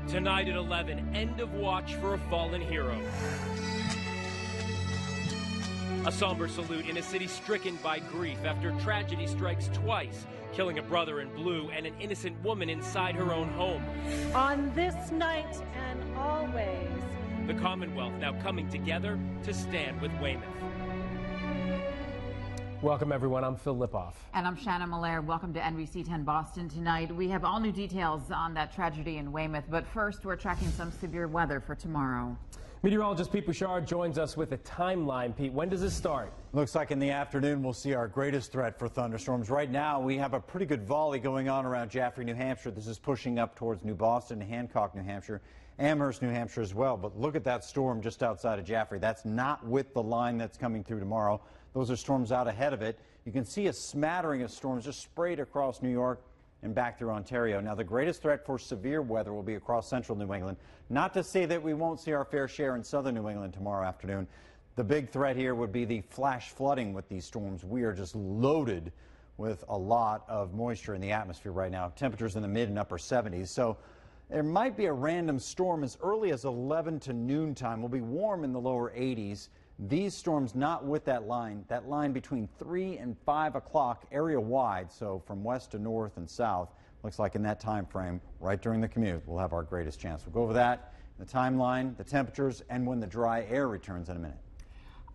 Tonight at 11, end of watch for a fallen hero. A somber salute in a city stricken by grief after tragedy strikes twice, killing a brother in blue and an innocent woman inside her own home. On this night and always. The Commonwealth now coming together to stand with Weymouth. Welcome, everyone. I'm Phil Lipoff. And I'm Shannon Malaire. Welcome to NBC10 Boston tonight. We have all new details on that tragedy in Weymouth, but first we're tracking some severe weather for tomorrow. Meteorologist Pete Bouchard joins us with a timeline. Pete, when does this start? Looks like in the afternoon we'll see our greatest threat for thunderstorms. Right now we have a pretty good volley going on around Jaffrey, New Hampshire. This is pushing up towards New Boston, Hancock, New Hampshire, Amherst, New Hampshire as well. But look at that storm just outside of Jaffrey. That's not with the line that's coming through tomorrow. Those are storms out ahead of it. You can see a smattering of storms just sprayed across New York and back through Ontario. Now, the greatest threat for severe weather will be across central New England. Not to say that we won't see our fair share in southern New England tomorrow afternoon. The big threat here would be the flash flooding with these storms. We are just loaded with a lot of moisture in the atmosphere right now. Temperatures in the mid and upper 70s. So there might be a random storm as early as 11 to noon time. We'll be warm in the lower 80s. These storms not with that line between 3 and 5 o'clock area wide, so from west to north and south, looks like in that time frame, right during the commute, we'll have our greatest chance. We'll go over that, the timeline, the temperatures, and when the dry air returns in a minute.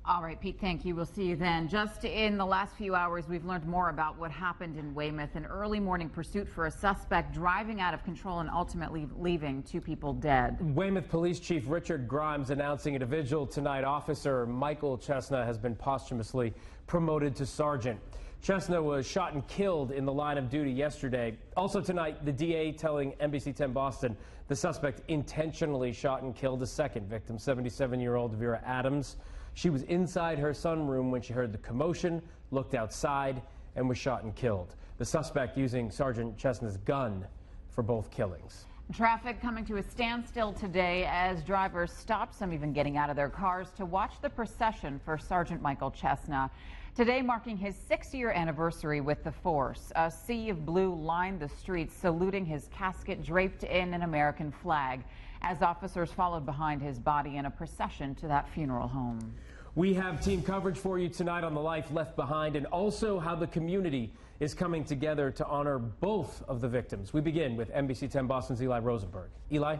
All right, Pete, thank you. We'll see you then. Just in the last few hours, we've learned more about what happened in Weymouth, an early morning pursuit for a suspect driving out of control and ultimately leaving 2 people dead. Weymouth Police Chief Richard Grimes announcing at a vigil tonight Officer Michael Chesna has been posthumously promoted to sergeant. Chesna was shot and killed in the line of duty yesterday. Also tonight, the DA telling NBC10 Boston the suspect intentionally shot and killed a second victim, 77-year-old Vera Adams. She was inside her sunroom when she heard the commotion, looked outside, and was shot and killed. The suspect using Sergeant Chesna's gun for both killings. Traffic coming to a standstill today as drivers stopped, some even getting out of their cars, to watch the procession for Sergeant Michael Chesna. Today marking his 6-year anniversary with the force. A sea of blue lined the streets, saluting his casket draped in an American flag, as officers followed behind his body in a procession to that funeral home. We have team coverage for you tonight on the life left behind and also how the community is coming together to honor both of the victims. We begin with NBC10 Boston's Eli Rosenberg. Eli?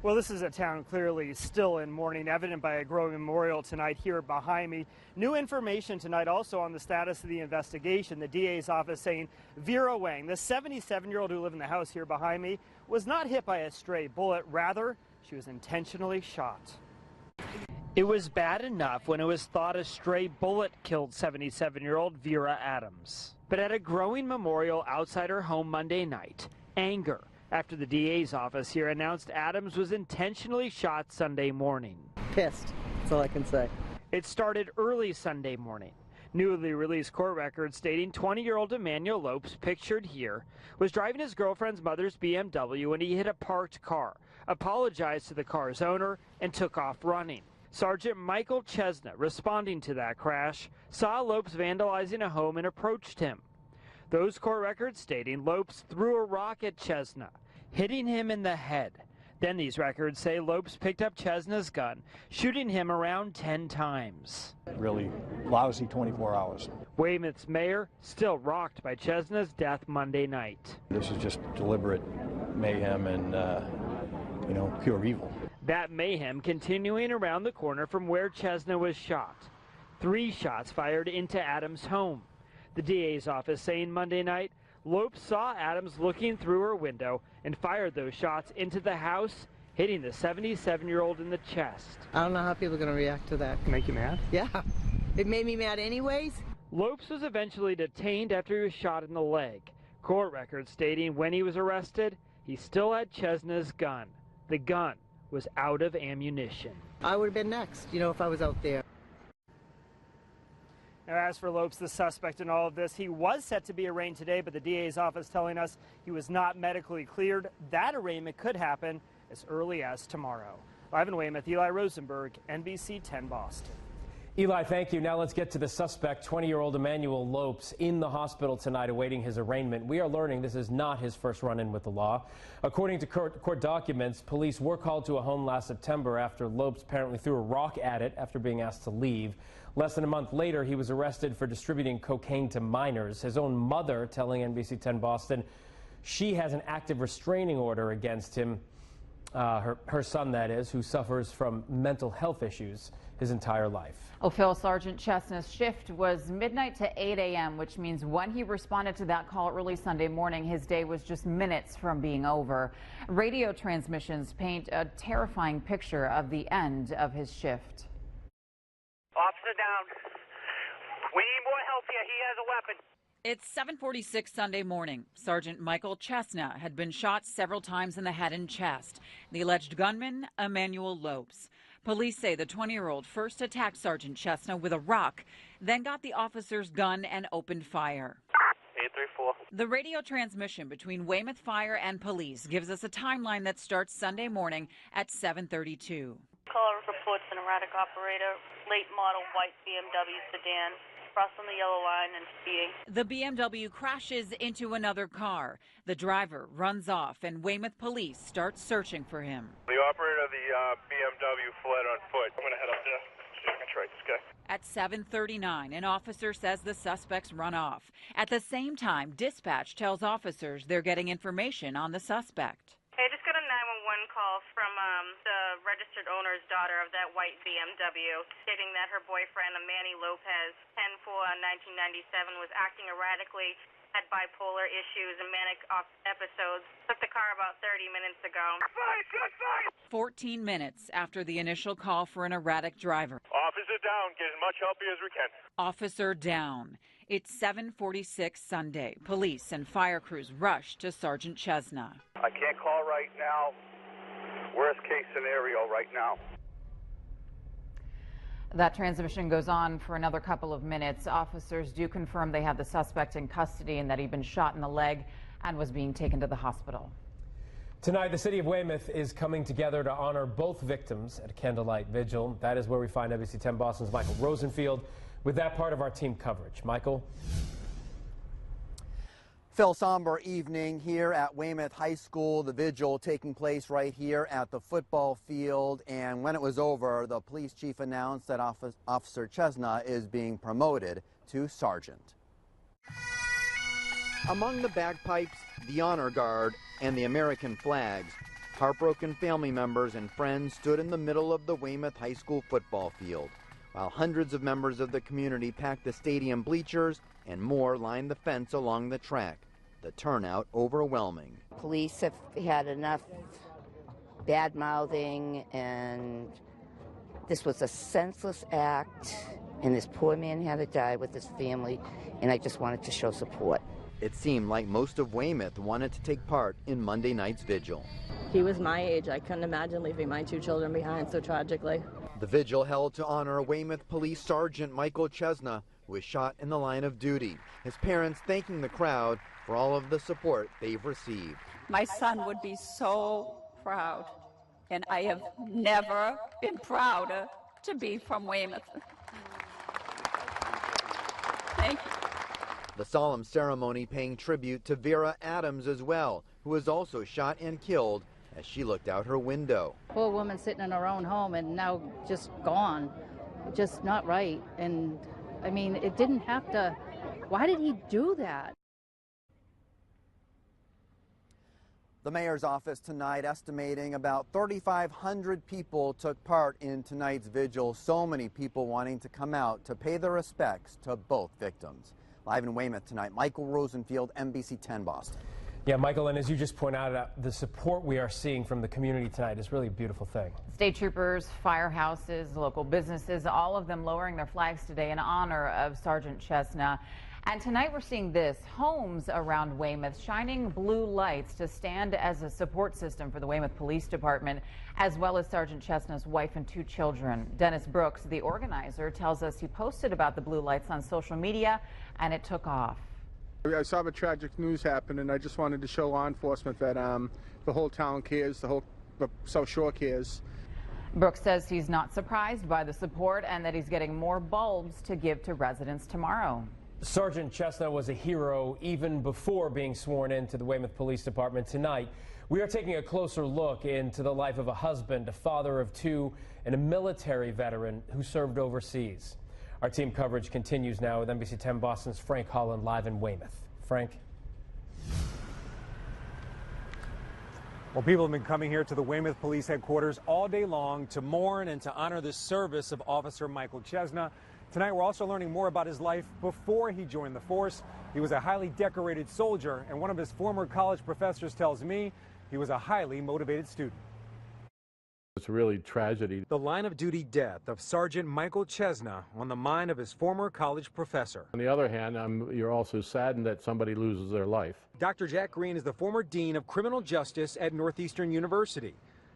Well, this is a town clearly still in mourning, evident by a growing memorial tonight here behind me. New information tonight also on the status of the investigation. The DA's office saying Vera Wang, the 77-year-old who lived in the house here behind me, was not hit by a stray bullet. Rather, she was intentionally shot. It was bad enough when it was thought a stray bullet killed 77-year-old Vera Adams. But at a growing memorial outside her home Monday night, anger after the DA's office here announced Adams was intentionally shot Sunday morning. Pissed, that's all I can say. It started early Sunday morning. Newly released court records stating 20-year-old Emmanuel Lopes, pictured here, was driving his girlfriend's mother's BMW when he hit a parked car, apologized to the car's owner, and took off running. Sergeant Michael Chesna, responding to that crash, saw Lopes vandalizing a home and approached him. Those court records stating Lopes threw a rock at Chesna, hitting him in the head. Then these records say Lopes picked up Chesna's gun, shooting him around 10 times. Really lousy 24 hours. Weymouth's mayor still rocked by Chesna's death Monday night. This is just deliberate mayhem and, pure evil. That mayhem continuing around the corner from where Chesna was shot. 3 shots fired into Adams' home. The DA's office saying Monday night, Lopes saw Adams looking through her window and fired those shots into the house, hitting the 77-year-old in the chest. I don't know how people are going to react to that. Make you mad? Yeah, it made me mad anyways. Lopes was eventually detained after he was shot in the leg. Court records stating when he was arrested, he still had Chesna's gun. The gun was out of ammunition. I would have been next, if I was out there. Now, as for Lopes, the suspect in all of this, he was set to be arraigned today, but the DA's office telling us he was not medically cleared. That arraignment could happen as early as tomorrow. Live in Weymouth, Eli Rosenberg, NBC10 Boston. Eli, thank you. Now let's get to the suspect, 20-year-old Emmanuel Lopes, in the hospital tonight awaiting his arraignment. We are learning this is not his first run-in with the law. According to court documents, police were called to a home last September after Lopes apparently threw a rock at it after being asked to leave. Less than a month later, he was arrested for distributing cocaine to minors. His own mother telling NBC10 Boston she has an active restraining order against him, her son, that is, who suffers from mental health issues his entire life. Oh, Phil, Sergeant Chesna's shift was midnight to 8 a.m., which means when he responded to that call early Sunday morning, his day was just minutes from being over. Radio transmissions paint a terrifying picture of the end of his shift. Officer down. We need more help here. He has a weapon. It's 7:46 Sunday morning. Sergeant Michael Chesna had been shot several times in the head and chest. The alleged gunman, Emmanuel Lopes. Police say the 20-year-old first attacked Sergeant Chesna with a rock, then got the officer's gun and opened fire. 834. The radio transmission between Weymouth Fire and police gives us a timeline that starts Sunday morning at 7:32. Caller reports an erratic operator, late model white BMW sedan, crossing the yellow line and speeding. The BMW crashes into another car. The driver runs off and Weymouth police start searching for him. The operator of the BMW fled on foot. I'm going to head up there, see if I can track this guy. At 7:39, an officer says the suspects run off. At the same time, dispatch tells officers they're getting information on the suspect. Hey, I just got a 911 call from the registered owner's daughter of that white BMW, stating that her boyfriend, Manny Lopez, 10/4/1997, was acting erratically, had bipolar issues and manic episodes. Took the car about 30 minutes ago. 14 minutes after the initial call for an erratic driver. Officer down. Get as much help here as we can. Officer down. It's 7:46 Sunday. Police and fire crews rush to Sergeant Chesna. I can't call right now. Worst case scenario right now. That transmission goes on for another couple of minutes. Officers do confirm they have the suspect in custody and that he'd been shot in the leg and was being taken to the hospital. Tonight, the city of Weymouth is coming together to honor both victims at a candlelight vigil. That is where we find NBC10 Boston's Michael Rosenfield with that part of our team coverage. Michael? Phil, somber evening here at Weymouth High School. The vigil taking place right here at the football field. And when it was over, the police chief announced that Officer Chesna is being promoted to sergeant. Among the bagpipes, the honor guard, and the American flags, heartbroken family members and friends stood in the middle of the Weymouth High School football field, while hundreds of members of the community packed the stadium bleachers and more lined the fence along the track. The turnout overwhelming. Police have had enough bad-mouthing, and this was a senseless act, and this poor man had to die with his family, and I just wanted to show support. It seemed like most of Weymouth wanted to take part in Monday night's vigil. He was my age. I couldn't imagine leaving my two children behind so tragically. The vigil held to honor Weymouth Police Sergeant Michael Chesna, who was shot in the line of duty. His parents thanking the crowd for all of the support they've received. My son would be so proud, and I have never been prouder to be from Weymouth. Thank you. The solemn ceremony paying tribute to Vera Adams as well, who was also shot and killed as she looked out her window. Poor woman sitting in her own home and now just gone. Just not right. And I mean, it didn't have to. Why did he do that? The mayor's office tonight estimating about 3,500 people took part in tonight's vigil. So many people wanting to come out to pay their respects to both victims. Live in Weymouth tonight, Michael Rosenfield, NBC10 Boston. Yeah, Michael, and as you just pointed out, the support we are seeing from the community tonight is really a beautiful thing. State troopers, firehouses, local businesses, all of them lowering their flags today in honor of Sergeant Chesna. And tonight we're seeing this, homes around Weymouth shining blue lights to stand as a support system for the Weymouth Police Department, as well as Sergeant Chesna's wife and two children. Dennis Brooks, the organizer, tells us he posted about the blue lights on social media and it took off. I saw the tragic news happen, and I just wanted to show law enforcement that the whole town cares, the South Shore cares. Brooks says he's not surprised by the support and that he's getting more bulbs to give to residents tomorrow. Sergeant Chesna was a hero even before being sworn into the Weymouth Police Department tonight. We are taking a closer look into the life of a husband, a father of two, and a military veteran who served overseas. Our team coverage continues now with NBC10 Boston's Frank Holland live in Weymouth. Frank? Well, people have been coming here to the Weymouth Police Headquarters all day long to mourn and to honor the service of Officer Michael Chesna. Tonight, we're also learning more about his life before he joined the force. He was a highly decorated soldier, and one of his former college professors tells me he was a highly motivated student. It's really tragedy. The line of duty death of Sergeant Michael Chesna on the mind of his former college professor. On the other hand, you're also saddened that somebody loses their life. Dr. Jack Green is the former dean of criminal justice at Northeastern University.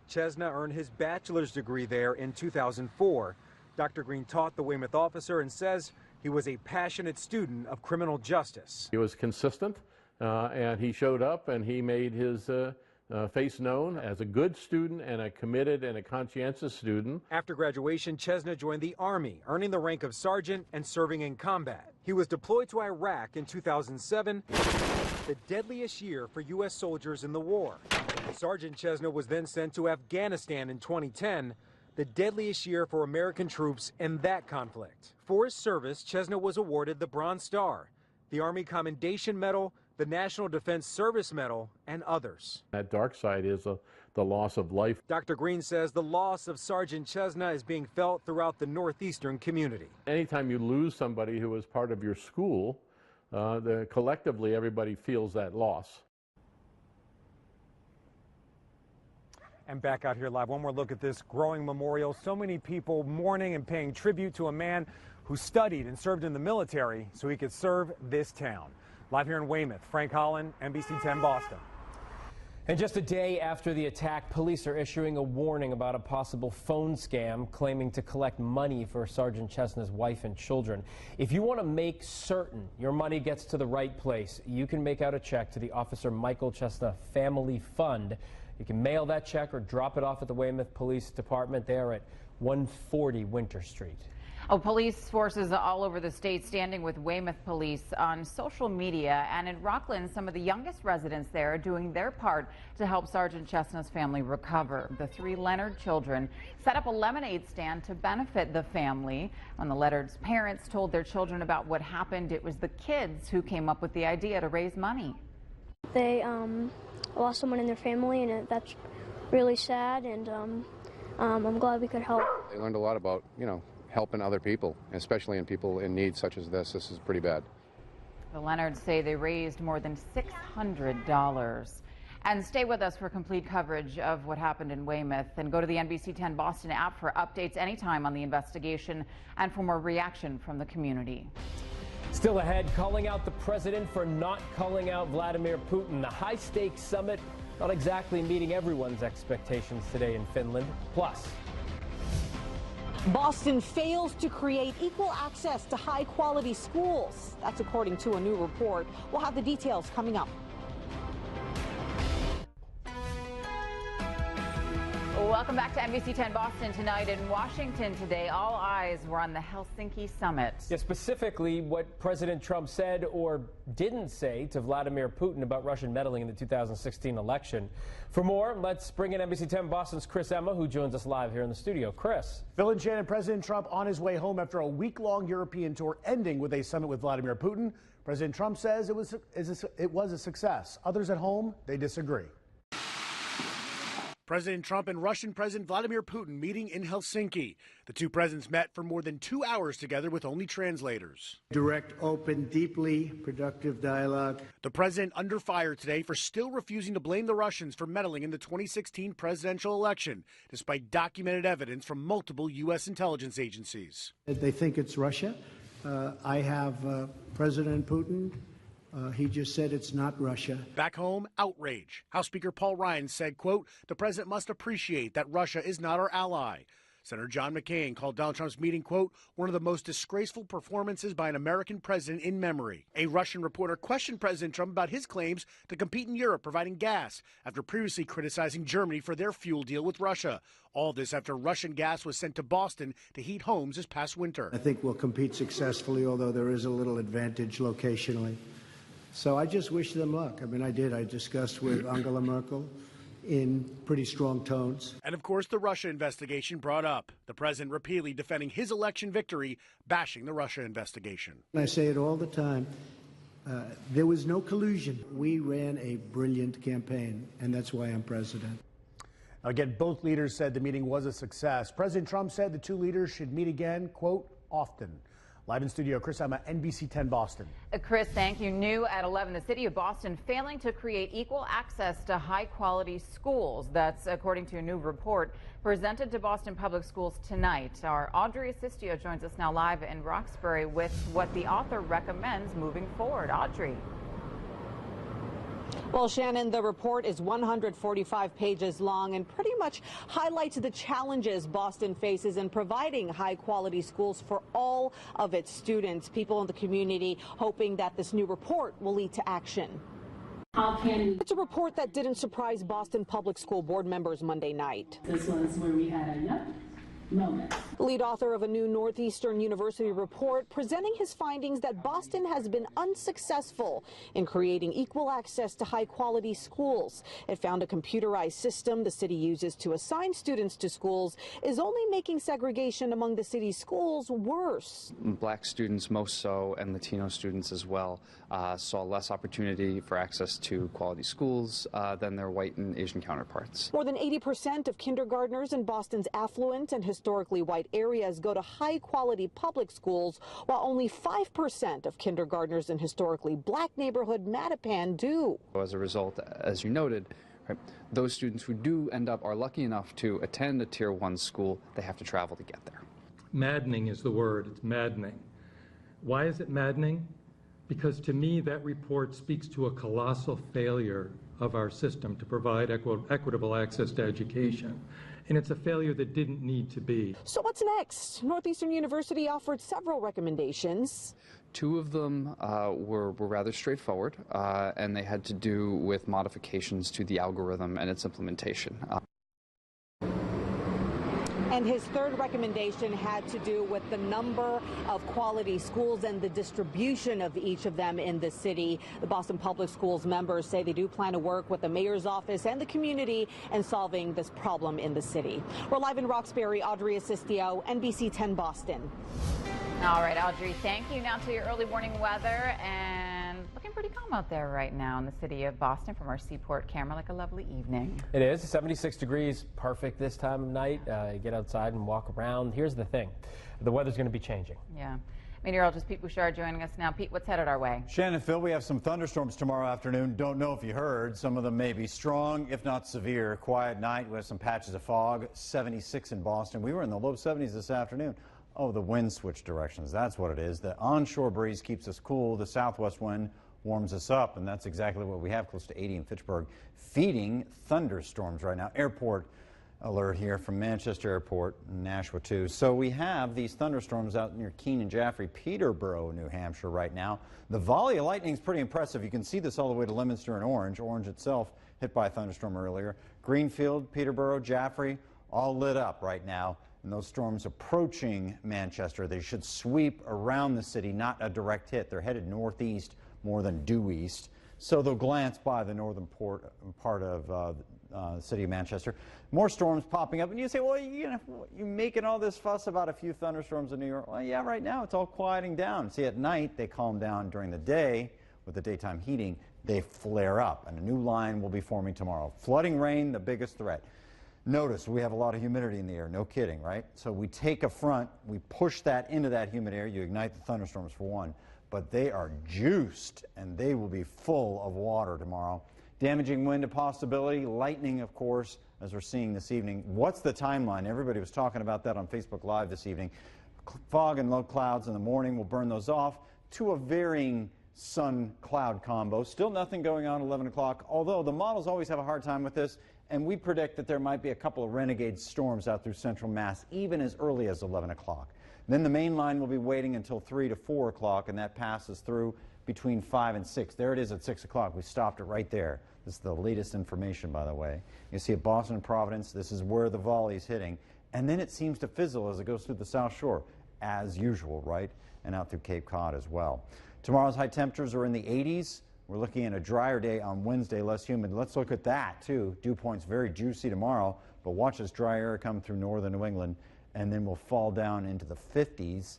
Chesna earned his bachelor's degree there in 2004. Dr. Green taught the Weymouth officer and says he was a passionate student of criminal justice. He was consistent, and he showed up and he made his face known as a good student and a committed and a conscientious student. After graduation, Chesna joined the Army, earning the rank of sergeant and serving in combat. He was deployed to Iraq in 2007, the deadliest year for U.S. soldiers in the war. Sergeant Chesna was then sent to Afghanistan in 2010, the deadliest year for American troops in that conflict. For his service, Chesna was awarded the Bronze Star, the Army Commendation Medal, the National Defense Service Medal, and others. That dark side is the loss of life. Dr. Green says the loss of Sergeant Chesna is being felt throughout the Northeastern community. Anytime you lose somebody who was part of your school, collectively everybody feels that loss. And back out here live, one more look at this growing memorial. So many people mourning and paying tribute to a man who studied and served in the military so he could serve this town. Live here in Weymouth, Frank Holland, NBC10 Boston. And just a day after the attack, police are issuing a warning about a possible phone scam claiming to collect money for Sergeant Chesna's wife and children. If you want to make certain your money gets to the right place, you can make out a check to the Officer Michael Chesna Family Fund. You can mail that check or drop it off at the Weymouth Police Department there at 140 Winter Street. Oh, police forces all over the state standing with Weymouth police on social media, and in Rockland, some of the youngest residents there are doing their part to help Sergeant Chesna's family recover. The three Leonard children set up a lemonade stand to benefit the family. When the Leonard's parents told their children about what happened, it was the kids who came up with the idea to raise money. They lost someone in their family, and that's really sad, and I'm glad we could help. They learned a lot about, helping other people, especially in people in need such as this. This is pretty bad. The Leonards say they raised more than $600. And stay with us for complete coverage of what happened in Weymouth, and go to the NBC10 Boston app for updates anytime on the investigation and for more reaction from the community. Still ahead, calling out the president for not calling out Vladimir Putin. The high-stakes summit not exactly meeting everyone's expectations today in Finland. Plus, Boston fails to create equal access to high-quality schools. That's according to a new report. We'll have the details coming up. Welcome back to NBC10 Boston. Tonight in Washington today, all eyes were on the Helsinki summit. Yeah, specifically what President Trump said or didn't say to Vladimir Putin about Russian meddling in the 2016 election. For more, let's bring in NBC10 Boston's Chris Emma, who joins us live here in the studio. Chris. Phil and Shannon, President Trump on his way home after a week-long European tour ending with a summit with Vladimir Putin. President Trump says it was a success. Others at home, they disagree. President Trump and Russian President Vladimir Putin meeting in Helsinki. The two presidents met for more than 2 hours together with only translators. Direct, open, deeply productive dialogue. The president under fire today for still refusing to blame the Russians for meddling in the 2016 presidential election, despite documented evidence from multiple U.S. intelligence agencies. They think it's Russia. I have President Putin. He just said it's not Russia. Back home, outrage. House Speaker Paul Ryan said, quote, the president must appreciate that Russia is not our ally. Senator John McCain called Donald Trump's meeting, quote, one of the most disgraceful performances by an American president in memory. A Russian reporter questioned President Trump about his claims to compete in Europe providing gas after previously criticizing Germany for their fuel deal with Russia. All this after Russian gas was sent to Boston to heat homes this past winter. I think we'll compete successfully, although there is a little advantage locationally. So I just wish them luck. I mean, I discussed with Angela Merkel in pretty strong tones. And of course, the Russia investigation brought up. The president repeatedly defending his election victory, bashing the Russia investigation. I say it all the time. There was no collusion. We ran a brilliant campaign, and that's why I'm president. Again, both leaders said the meeting was a success. President Trump said the two leaders should meet again, quote, often. Live in studio, Chris Emma, NBC10 Boston. Chris, thank you. New at 11, the city of Boston failing to create equal access to high-quality schools. That's according to a new report presented to Boston Public Schools tonight. Our Audrey Assistio joins us now live in Roxbury with what the author recommends moving forward. Audrey. Well, Shannon, the report is 145 pages long and pretty much highlights the challenges Boston faces in providing high-quality schools for all of its students. People in the community hoping that this new report will lead to action. It's a report that didn't surprise Boston Public School board members Monday night. This was where we had a moment. Lead author of a new Northeastern University report presenting his findings that Boston has been unsuccessful in creating equal access to high-quality schools. It found a computerized system the city uses to assign students to schools is only making segregation among the city's schools worse. Black students most so, and Latino students as well, saw less opportunity for access to quality schools than their white and Asian counterparts. More than 80% of kindergartners in Boston's affluent and historically white areas go to high-quality public schools, while only 5% of kindergartners in historically black neighborhood Mattapan do. As a result, as you noted, right, those students who do end up are lucky enough to attend a Tier 1 school, they have to travel to get there. Maddening is the word. It's maddening. Why is it maddening? Because to me, that report speaks to a colossal failure of our system to provide equitable access to education. And it's a failure that didn't need to be. So what's next? Northeastern University offered several recommendations. Two of them were rather straightforward, and they had to do with modifications to the algorithm and its implementation. And his third recommendation had to do with the number of quality schools and the distribution of each of them in the city. The Boston Public Schools members say they do plan to work with the mayor's office and the community in solving this problem in the city. We're live in Roxbury. Audrey Assistio, NBC10 Boston. All right, Audrey, thank you. Now to your early morning weather, and looking pretty calm out there right now in the city of Boston from our Seaport camera, like a lovely evening. It is 76 degrees, perfect this time of night. You get outside and walk around. Here's the thing, the weather's going to be changing. Yeah. Meteorologist Pete Bouchard joining us now. Pete, what's headed our way? Shannon, Phil, we have some thunderstorms tomorrow afternoon. Don't know if you heard. Some of them may be strong, if not severe. Quiet night. We have some patches of fog. 76 in Boston. We were in the low 70s this afternoon. Oh, the wind switched directions. That's what it is. The onshore breeze keeps us cool. The southwest wind warms us up, and that's exactly what we have, close to 80 in Fitchburg, feeding thunderstorms right now. Airport alert here from Manchester Airport, Nashua too. So we have these thunderstorms out near Keene and Jaffrey, Peterborough, New Hampshire right now. The volley of lightning is pretty impressive. You can see this all the way to Leominster and Orange. Orange itself hit by a thunderstorm earlier. Greenfield, Peterborough, Jaffrey, all lit up right now. And those storms approaching Manchester, they should sweep around the city, not a direct hit. They're headed northeast more than due east. So they'll glance by the northern part of the city of Manchester. More storms popping up. And you say, well, you're making all this fuss about a few thunderstorms in New York. Well, yeah, right now it's all quieting down. See, at night they calm down. During the day, with the daytime heating, they flare up. And a new line will be forming tomorrow. Flooding rain, the biggest threat. Notice we have a lot of humidity in the air, no kidding, right? So we take a front, we push that into that humid air, you ignite the thunderstorms for one, but they are juiced and they will be full of water tomorrow. Damaging wind a possibility, lightning of course, as we're seeing this evening. What's the timeline? Everybody was talking about that on Facebook Live this evening. Fog and low clouds in the morning will burn those off to a varying sun-cloud combo. Still nothing going on at 11 o'clock, although the models always have a hard time with this, and we predict that there might be a couple of renegade storms out through central Mass, even as early as 11 o'clock. Then the main line will be waiting until 3 to 4 o'clock, and that passes through between 5 and 6. There it is at 6 o'clock. We stopped it right there. This is the latest information, by the way. You see at Boston and Providence, this is where the volley is hitting, and then it seems to fizzle as it goes through the South Shore, as usual, right? And out through Cape Cod as well. Tomorrow's high temperatures are in the 80s. We're looking at a drier day on Wednesday, less humid. Let's look at that, too. Dew points very juicy tomorrow, but watch this dry air come through northern New England, and then we'll fall down into the 50s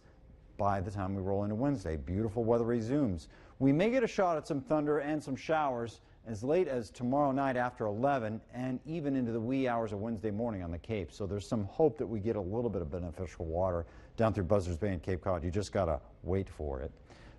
by the time we roll into Wednesday. Beautiful weather resumes. We may get a shot at some thunder and some showers as late as tomorrow night after 11 and even into the wee hours of Wednesday morning on the Cape. So there's some hope that we get a little bit of beneficial water down through Buzzards Bay and Cape Cod. You just got to wait for it.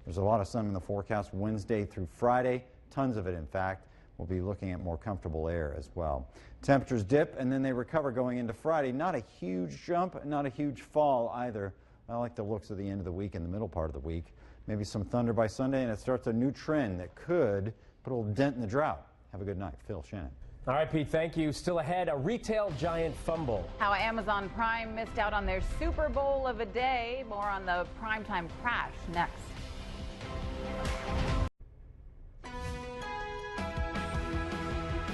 There's a lot of sun in the forecast Wednesday through Friday, tons of it in fact. We'll be looking at more comfortable air as well. Temperatures dip and then they recover going into Friday. Not a huge jump, not a huge fall either. I like the looks of the end of the week and the middle part of the week. Maybe some thunder by Sunday and it starts a new trend that could put a little dent in the drought. Have a good night. Phil Shannon. All right, Pete, thank you. Still ahead, a retail giant fumble. How Amazon Prime missed out on their Super Bowl of a day. More on the primetime crash next.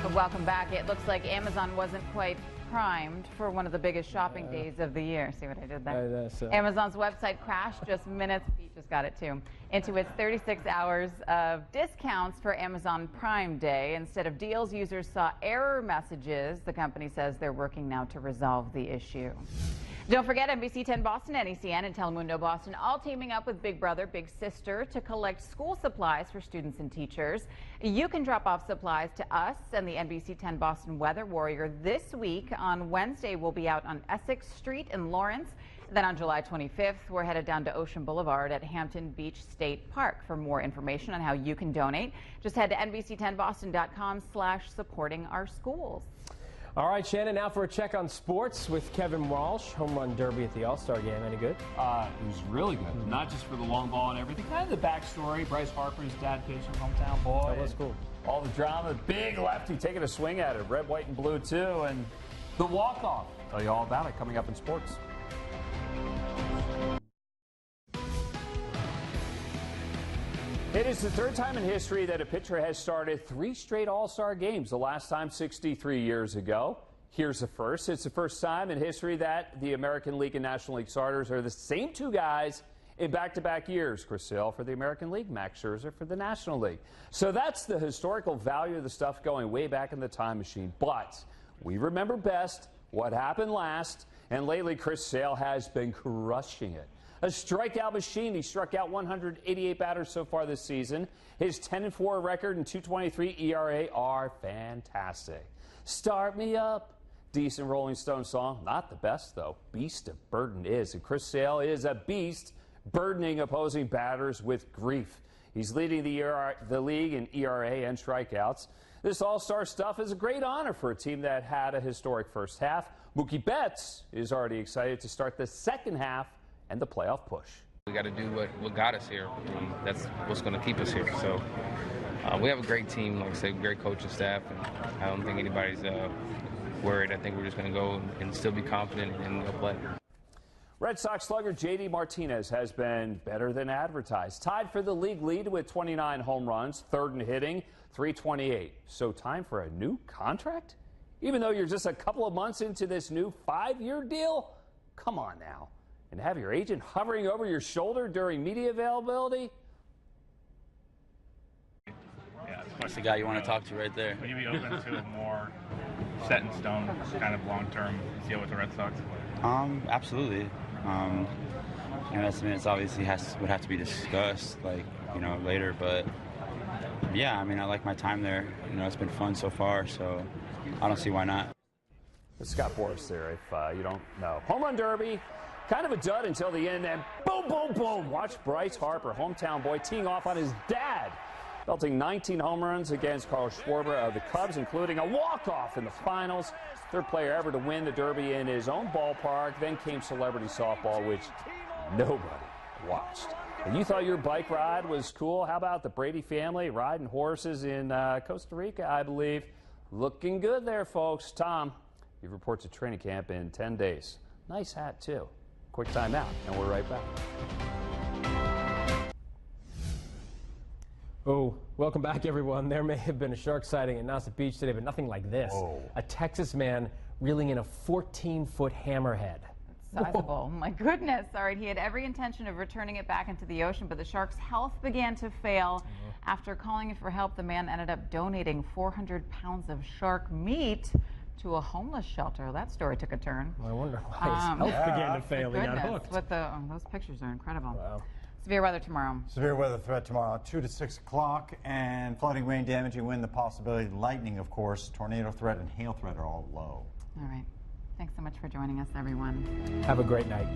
But welcome back. It looks like Amazon wasn't quite primed for one of the biggest shopping days of the year. See what I did there? Amazon's website crashed just minutes. Pete just got it too. Into its 36 hours of discounts for Amazon Prime Day. Instead of deals, users saw error messages. The company says they're working now to resolve the issue. Don't forget, NBC10 Boston, NECN, and Telemundo Boston all teaming up with Big Brother, Big Sister to collect school supplies for students and teachers. You can drop off supplies to us and the NBC10 Boston Weather Warrior this week. On Wednesday, we'll be out on Essex Street in Lawrence. Then on July 25th, we're headed down to Ocean Boulevard at Hampton Beach State Park. For more information on how you can donate, just head to NBC10Boston.com/supporting our schools. All right, Shannon, now for a check on sports with Kevin Walsh. Home run derby at the All-Star game. Any good? It was really good. Not just for the long ball and everything. Kind of the backstory. Bryce Harper's dad pitching, hometown boy. That was cool. All the drama. Big lefty taking a swing at it. Red, white, and blue, too. And the walk-off. Tell you all about it coming up in sports. It is the third time in history that a pitcher has started 3 straight All-Star games, the last time 63 years ago. Here's the first. It's the first time in history that the American League and National League starters are the same 2 guys in back-to-back years. Chris Sale for the American League, Max Scherzer for the National League. So that's the historical value of the stuff going way back in the time machine. But we remember best what happened last, and lately Chris Sale has been crushing it. A strikeout machine. He struck out 188 batters so far this season. His 10-4 record and 2.23 ERA are fantastic. Start me up. Decent Rolling Stone song. Not the best, though. Beast of burden is. And Chris Sale is a beast, burdening opposing batters with grief. He's leading the league in ERA and strikeouts. This all-star stuff is a great honor for a team that had a historic first half. Mookie Betts is already excited to start the second half and the playoff push. We got to do what got us here. That's what's going to keep us here. So we have a great team, like I said, great coaching staff, and I don't think anybody's worried. I think we're just going to go and still be confident and go play. Red Sox slugger J.D. Martinez has been better than advertised. Tied for the league lead with 29 home runs, third in hitting, 328. So time for a new contract? Even though you're just a couple of months into this new 5-year deal? Come on now. And have your agent hovering over your shoulder during media availability? Yeah, that's the guy you want to talk to right there. Would you be open to a more set in stone kind of long-term deal with the Red Sox? Absolutely. It's obviously would have to be discussed, later. But yeah, I like my time there. It's been fun so far, so I don't see why not. It's Scott Boras there, if you don't know. Home run derby. Kind of a dud until the end, and boom, boom, boom. Watch Bryce Harper, hometown boy, teeing off on his dad, belting 19 home runs against Carl Schwarber of the Cubs, including a walk-off in the finals. Third player ever to win the Derby in his own ballpark. Then came celebrity softball, which nobody watched. And you thought your bike ride was cool. How about the Brady family riding horses in Costa Rica, I believe? Looking good there, folks. Tom, he reports a training camp in 10 days. Nice hat, too. Quick time out, and we're right back. Oh, welcome back, everyone. There may have been a shark sighting at Nauset Beach today, but nothing like this. Whoa. A Texas man reeling in a 14-foot hammerhead. Sizable. My goodness. All right, he had every intention of returning it back into the ocean, but the shark's health began to fail. After calling for help, the man ended up donating 400 pounds of shark meat to a homeless shelter. That story took a turn. I wonder why his health began to fail. He got hooked. What those pictures are incredible. Wow. Severe weather tomorrow. Severe weather threat tomorrow, 2 to 6 o'clock, and flooding, rain, damaging wind, the possibility of lightning, of course, tornado threat and hail threat are all low. All right. Thanks so much for joining us, everyone. Have a great night.